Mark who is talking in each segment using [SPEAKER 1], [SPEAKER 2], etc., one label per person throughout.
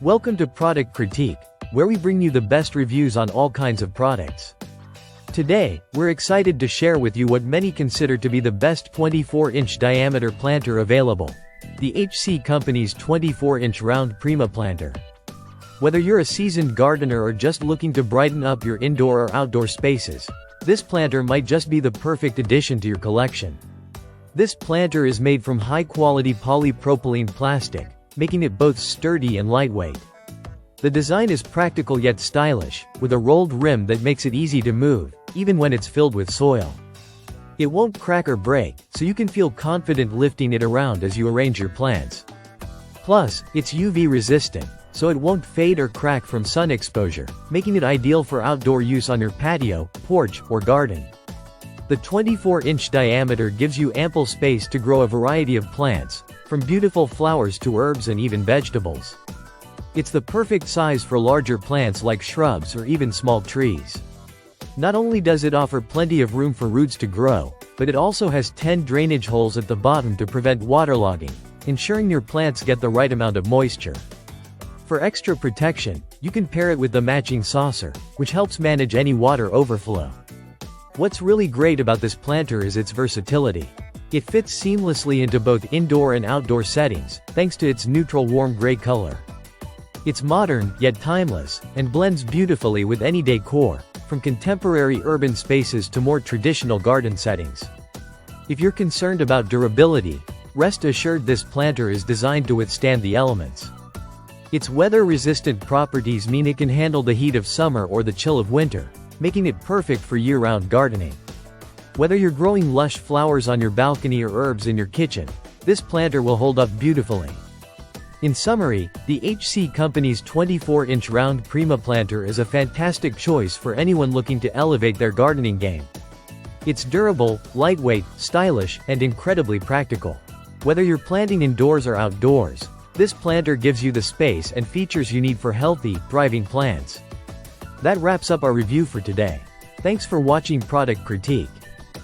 [SPEAKER 1] Welcome to Product Critique, where we bring you the best reviews on all kinds of products. Today, we're excited to share with you what many consider to be the best 24-inch diameter planter available, the HC Company's 24-inch round Prima planter. Whether you're a seasoned gardener or just looking to brighten up your indoor or outdoor spaces, this planter might just be the perfect addition to your collection. This planter is made from high-quality polypropylene plastic, making it both sturdy and lightweight. The design is practical yet stylish, with a rolled rim that makes it easy to move, even when it's filled with soil. It won't crack or break, so you can feel confident lifting it around as you arrange your plants. Plus, it's UV resistant, so it won't fade or crack from sun exposure, making it ideal for outdoor use on your patio, porch, or garden. The 24-inch diameter gives you ample space to grow a variety of plants, from beautiful flowers to herbs and even vegetables. It's the perfect size for larger plants like shrubs or even small trees. Not only does it offer plenty of room for roots to grow, but it also has 10 drainage holes at the bottom to prevent waterlogging, ensuring your plants get the right amount of moisture. For extra protection, you can pair it with the matching saucer, which helps manage any water overflow. What's really great about this planter is its versatility. It fits seamlessly into both indoor and outdoor settings, thanks to its neutral warm gray color. It's modern, yet timeless, and blends beautifully with any decor, from contemporary urban spaces to more traditional garden settings. If you're concerned about durability, rest assured this planter is designed to withstand the elements. Its weather-resistant properties mean it can handle the heat of summer or the chill of winter, making it perfect for year-round gardening. Whether you're growing lush flowers on your balcony or herbs in your kitchen, this planter will hold up beautifully. In summary, the HC Company's 24-inch round Prima planter is a fantastic choice for anyone looking to elevate their gardening game. It's durable, lightweight, stylish, and incredibly practical. Whether you're planting indoors or outdoors, this planter gives you the space and features you need for healthy, thriving plants. That wraps up our review for today. Thanks for watching Product Critique.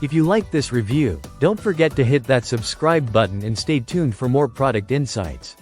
[SPEAKER 1] If you liked this review, don't forget to hit that subscribe button and stay tuned for more product insights.